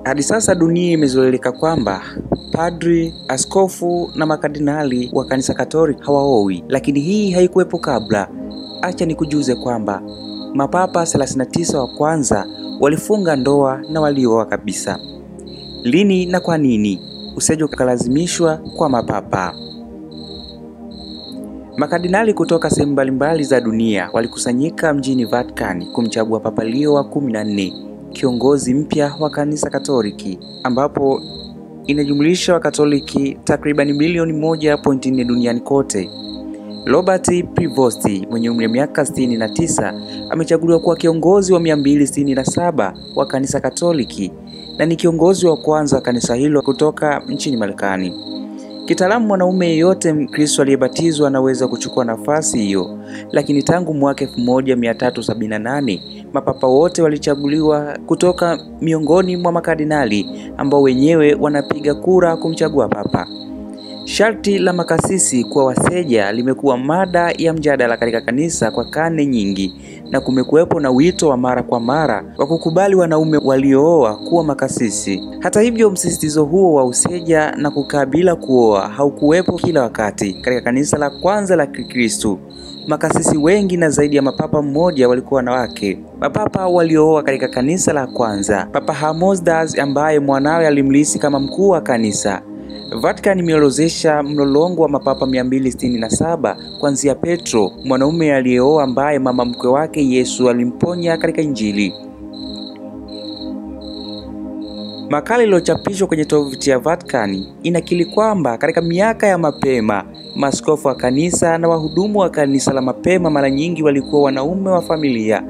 Hadi sasa dunia imezoeleka kwamba padri, askofu na makardinali wa kanisa Katoliki hawaoi, lakini hii haikuwepo kabla. Acha nikujuze kwamba mapapa 39 wa kwanza walifunga ndoa na walioa kabisa. Lini na kwa nini useja ukalazimishwa kwa mapapa? Makardinali kutoka sehemu mbalimbali za dunia walikusanyika mjini Vatican kumchagua Papa Leo wa 14, kiongozi mpya wa kanisa Katoliki, ambapo inajumlisha Wakatoliki takriban milioni 1.4 duniani kote. Robert Prevost mwenye umri wa miaka 69 amechaguliwa kuwa kiongozi wa 267 wa kanisa Katoliki na ni kiongozi wa kwanza wa kanisa hilo kutoka nchini Marekani. Kitaalamu mwanaume yeyote Mkristo aliyebatizwa anaweza kuchukua nafasi hiyo, lakini tangu mwaka 1378 mapapa wote walichaguliwa kutoka miongoni mwa makardinali ambao wenyewe wanapiga kura kumchagua papa. Sharti la makasisi kuwa waseja limekuwa mada ya mjadala katika kanisa kwa karne nyingi, na kumekuwepo na wito wa mara kwa mara wa kukubali wanaume waliooa kuwa makasisi. Hata hivyo, msisitizo huo wa useja na kukaa bila kuoa haukuwepo kila wakati. Katika kanisa la kwanza la Kikristo, makasisi wengi na zaidi ya mapapa mmoja walikuwa wanawake. Mapapa waliooa katika kanisa la kwanza: Papa Hermosdas ambaye mwanawe alimlisi kama mkuu wa kanisa. Vatican imeorodhesha mlolongo wa mapapa 267 kuanzia Petro, mwanaume aliyeoa ambaye mama mkwe wake Yesu alimponya katika Injili. Makala iliyochapishwa kwenye tovuti ya Vatican inakili kwamba katika miaka ya mapema maaskofu wa kanisa na wahudumu wa kanisa la mapema mara nyingi walikuwa wanaume wa familia.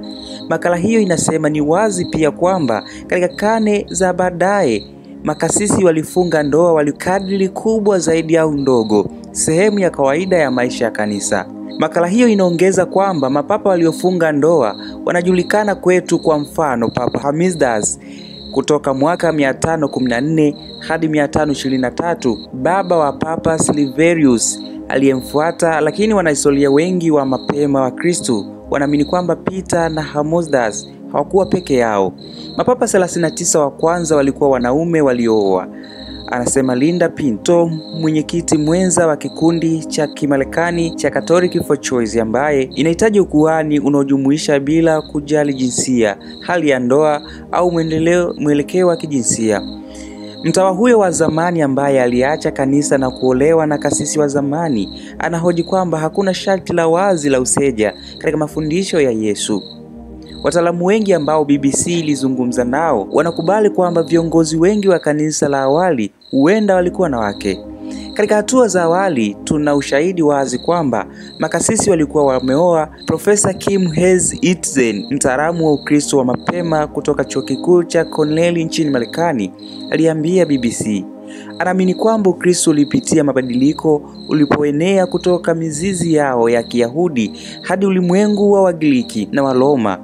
Makala hiyo inasema ni wazi pia kwamba katika karne za baadaye makasisi walifunga ndoa walikadiri kubwa zaidi au ndogo, sehemu ya kawaida ya maisha ya kanisa. Makala hiyo inaongeza kwamba mapapa waliofunga ndoa wanajulikana kwetu, kwa mfano Papa Hermosdas kutoka mwaka 514 hadi 523, baba wa Papa Silverius aliyemfuata. Lakini wanahistoria wengi wa mapema wa Kristo wanaamini kwamba Peter na Hermosdas hawakuwa peke yao. Mapapa 39 wa kwanza walikuwa wanaume waliooa, anasema Linda Pinto, mwenyekiti mwenza wa kikundi cha Kimarekani cha Catholic for Choice, ambaye inahitaji ukuhani unaojumuisha bila kujali jinsia, hali ya ndoa au mwelekeo wa kijinsia. Mtawa huyo wa zamani ambaye aliacha kanisa na kuolewa na kasisi wa zamani anahoji kwamba hakuna sharti la wazi la useja katika mafundisho ya Yesu. Wataalamu wengi ambao BBC ilizungumza nao wanakubali kwamba viongozi wengi wa kanisa la awali huenda walikuwa wanawake. Katika hatua za awali tuna ushahidi wazi kwamba makasisi walikuwa wameoa. Profesa Kim Hess-Itzen, mtaalamu wa Ukristo wa mapema kutoka chuo kikuu cha Cornell nchini Marekani, aliambia BBC anaamini kwamba Ukristo ulipitia mabadiliko ulipoenea kutoka mizizi yao ya Kiyahudi hadi ulimwengu wa Wagiriki na Waroma,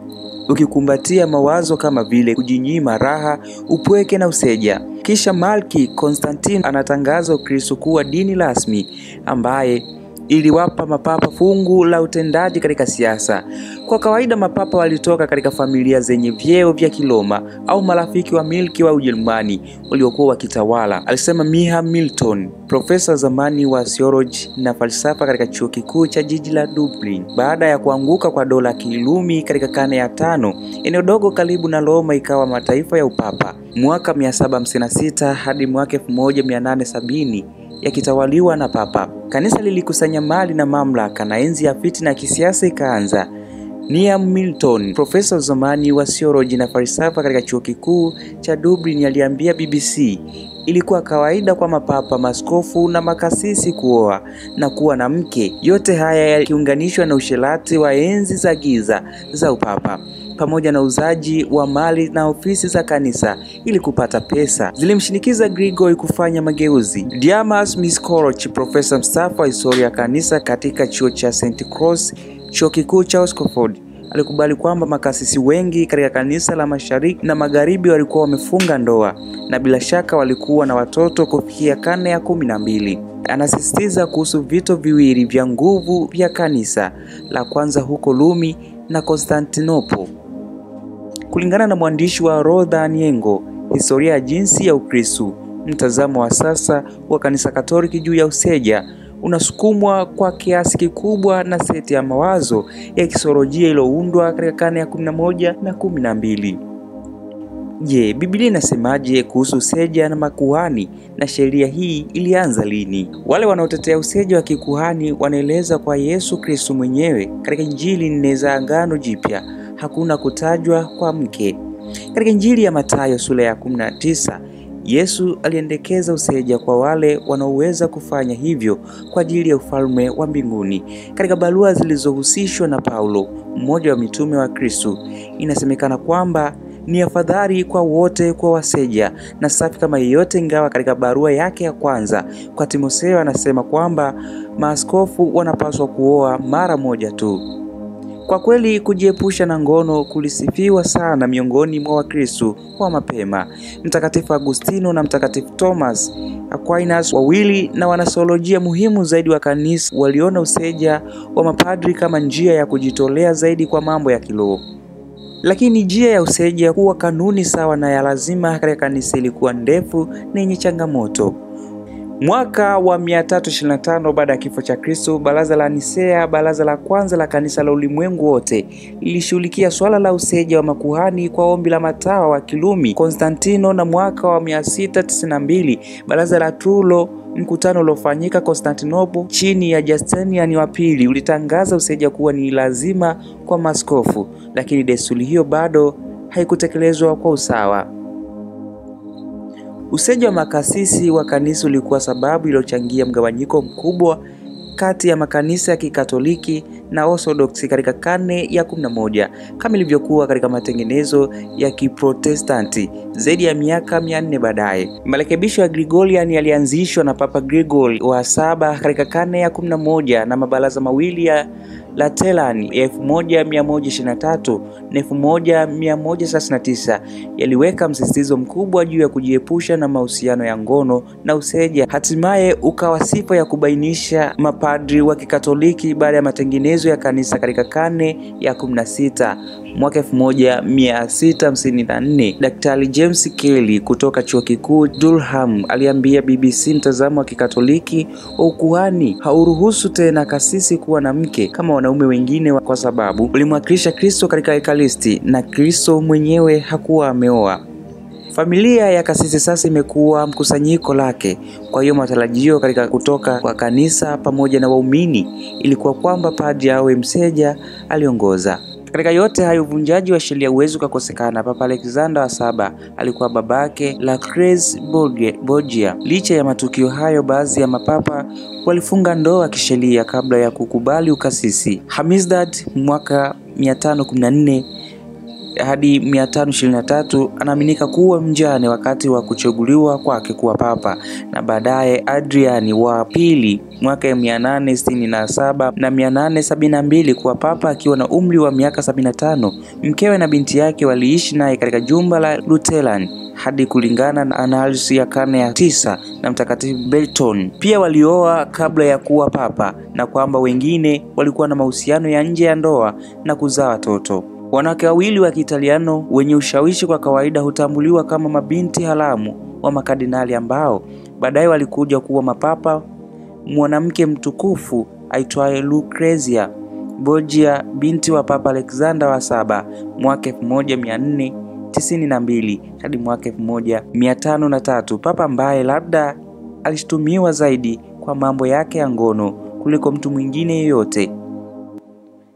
ukikumbatia mawazo kama vile kujinyima raha, upweke na useja. Kisha Malki Konstantini anatangaza Ukristo kuwa dini rasmi ambaye iliwapa mapapa fungu la utendaji katika siasa. Kwa kawaida mapapa walitoka katika familia zenye vyeo vya Kiroma au marafiki wa milki wa Ujerumani waliokuwa wakitawala, alisema Mia Milton, profesa zamani wa theology na falsafa katika chuo kikuu cha jiji la Dublin. Baada ya kuanguka kwa dola Kirumi katika karne ya 5, eneo dogo karibu na Roma ikawa mataifa ya upapa. Mwaka 756 hadi mwaka 1870 yakitawaliwa na papa. Kanisa lilikusanya mali na mamlaka na enzi ya fitina ya kisiasa ikaanza. Mia Milton, profesa zamani wa theology na falsafa katika chuo kikuu cha Dublin, aliambia BBC ilikuwa kawaida kwa mapapa, maaskofu na makasisi kuoa na kuwa na mke. Yote haya yakiunganishwa na usherati wa enzi za giza za upapa, pamoja na uzaji wa mali na ofisi za kanisa ili kupata pesa, zilimshinikiza Gregory kufanya mageuzi. Diarmas Miskolc, profesa mstaafu wa historia ya kanisa katika chuo cha St. Cross, chuo kikuu cha Oxford, alikubali kwamba makasisi wengi katika kanisa la Mashariki na Magharibi walikuwa wamefunga ndoa na bila shaka walikuwa na watoto kufikia karne ya 12. Anasisitiza kuhusu vito viwili vya nguvu vya kanisa, la kwanza huko Rumi na Konstantinople. Kulingana na mwandishi wa Rodha Niengo, historia ya jinsi ya Ukristo. Mtazamo wa sasa wa Kanisa Katoliki juu ya useja unasukumwa kwa kiasi kikubwa na seti ya mawazo ya kisaikolojia iliyoundwa katika karne ya 11 na 12. Je, Biblia inasemaje kuhusu useja na makuhani, na sheria hii ilianza lini? Wale wanaotetea useja wa kikuhani wanaeleza kwa Yesu Kristo mwenyewe katika Injili nne za Agano Jipya hakuna kutajwa kwa mke. Katika Injili ya Mathayo sura ya 19, Yesu aliendekeza useja kwa wale wanaoweza kufanya hivyo kwa ajili ya ufalme wa mbinguni. Katika barua zilizohusishwa na Paulo, mmoja wa mitume wa Kristo, inasemekana kwamba ni afadhali kwa wote kwa waseja na safi kama yeyote, ingawa katika barua yake ya kwanza kwa Timotheo anasema kwamba maaskofu wanapaswa kuoa mara moja tu. Kwa kweli kujiepusha na ngono kulisifiwa sana miongoni mwa Wakristo wa mapema. Mtakatifu Agustino na Mtakatifu Thomas Aquinas, wawili na wanasaikolojia muhimu zaidi wa kanisa, waliona useja wa mapadri kama njia ya kujitolea zaidi kwa mambo ya kiroho. Lakini njia ya useja kuwa kanuni sawa na ya lazima katika kanisa ilikuwa ndefu na yenye changamoto. Mwaka wa 325 baada ya kifo cha Kristo, Baraza la Nisea, baraza la kwanza la kanisa la ulimwengu wote, lilishughulikia swala la useja wa makuhani kwa ombi la matawa wa Kirumi Konstantino, na mwaka wa 692 baraza la Trullo, mkutano uliofanyika Konstantinople chini ya Justinian wa pili, ulitangaza useja kuwa ni lazima kwa maaskofu, lakini desturi hiyo bado haikutekelezwa kwa usawa. Useja wa makasisi wa kanisa ulikuwa sababu iliyochangia mgawanyiko mkubwa kati ya makanisa ya Kikatoliki na Orthodoksi katika karne ya 11, kama ilivyokuwa katika matengenezo ya Kiprotestanti zaidi ya miaka 400 baadaye. Marekebisho ya Gregorian yalianzishwa na Papa Gregory wa 7 katika karne ya 11, na mabaraza mawili ya Lateran ya 1123 na 1139 yaliweka msisitizo mkubwa juu ya kujiepusha na mahusiano ya ngono na useja. Hatimaye ukawa sifa ya kubainisha mapadri wa Kikatoliki baada ya matengenezo ya kanisa katika karne ya 16. Mwaka 1654, Daktari James Kelly kutoka chuo kikuu Durham aliambia BBC mtazamo wa Kikatoliki wa ukuhani hauruhusu tena kasisi kuwa na mke kama wanaume wengine, kwa sababu ulimwakilisha Kristo katika Ekaristi na Kristo mwenyewe hakuwa ameoa. Familia ya kasisi sasa imekuwa mkusanyiko lake. Kwa hiyo matarajio katika kutoka kwa kanisa pamoja na waumini ilikuwa kwamba padri awe mseja aliongoza. Katika yote hayo, uvunjaji wa sheria uwezo kukosekana. Papa Alexander wa 7 alikuwa babake Lucrece Borgia. Licha ya matukio hayo, baadhi ya mapapa walifunga ndoa kisheria kabla ya kukubali ukasisi. Hamisdad mwaka 514 hadi 523 anaaminika kuwa mjane wakati wa kuchaguliwa kwake kuwa papa, na baadaye Adriani wa pili mwaka 867 na 872 kuwa papa akiwa na umri wa miaka 75. Mkewe na binti yake waliishi naye katika jumba la Lutheran hadi kulingana na analisi ya karne ya 9 na Mtakatifu Belton. Pia walioa kabla ya kuwa papa, na kwamba wengine walikuwa na mahusiano ya nje ya ndoa na kuzaa watoto. Wanawake wawili wa Kiitaliano wenye ushawishi kwa kawaida hutambuliwa kama mabinti haramu wa makardinali ambao baadaye walikuja kuwa mapapa. Mwanamke mtukufu aitwaye Lucrezia Borgia, binti wa Papa Alexander wa 7 mwaka 1492 hadi mwaka 1503, papa ambaye labda alishtumiwa zaidi kwa mambo yake ya ngono kuliko mtu mwingine yeyote.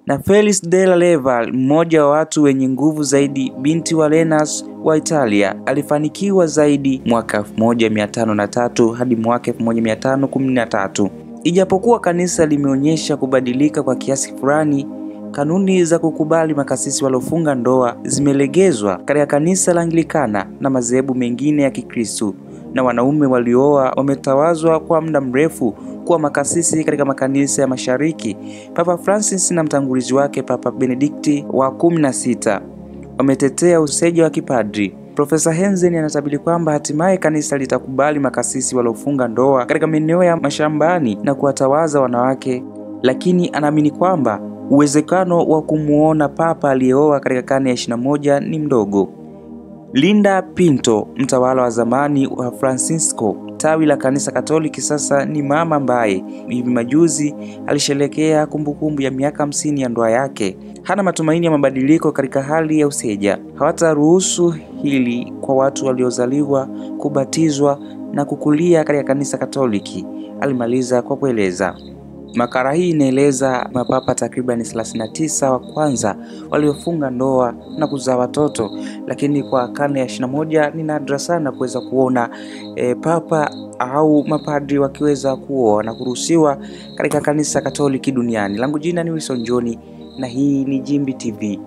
Na Felice della Leva, mmoja wa watu wenye nguvu zaidi, binti wa Renas wa Italia, alifanikiwa zaidi mwaka 1503 hadi mwaka 1513. Ijapokuwa kanisa limeonyesha kubadilika kwa kiasi fulani, kanuni za kukubali makasisi waliofunga ndoa zimelegezwa katika kanisa la Anglikana na madhehebu mengine ya Kikristo, na wanaume waliooa wametawazwa kwa muda mrefu kuwa makasisi katika makanisa ya Mashariki. Papa Francis na mtangulizi wake Papa Benedikti wa 16 wametetea useja wa kipadri. Profesa Henzen anatabiri kwamba hatimaye kanisa litakubali makasisi waliofunga ndoa katika maeneo ya mashambani na kuwatawaza wanawake, lakini anaamini kwamba uwezekano wa kumuona papa aliyeoa katika karne ya 21 ni mdogo. Linda Pinto, mtawala wa zamani wa Francisco tawi la kanisa Katoliki, sasa ni mama ambaye hivi majuzi alisherehekea kumbukumbu ya miaka 50 ya ndoa yake. Hana matumaini ya mabadiliko katika hali ya useja. Hawataruhusu hili kwa watu waliozaliwa, kubatizwa na kukulia katika kanisa Katoliki, alimaliza kwa kueleza. Makala hii inaeleza mapapa takriban 39 wa kwanza waliofunga ndoa na kuzaa watoto, lakini kwa karne ya 21 ni nadra sana kuweza kuona papa au mapadri wakiweza kuoa na kuruhusiwa katika kanisa Katoliki duniani. Langu jina ni Wilson John na hii ni Jimbi TV.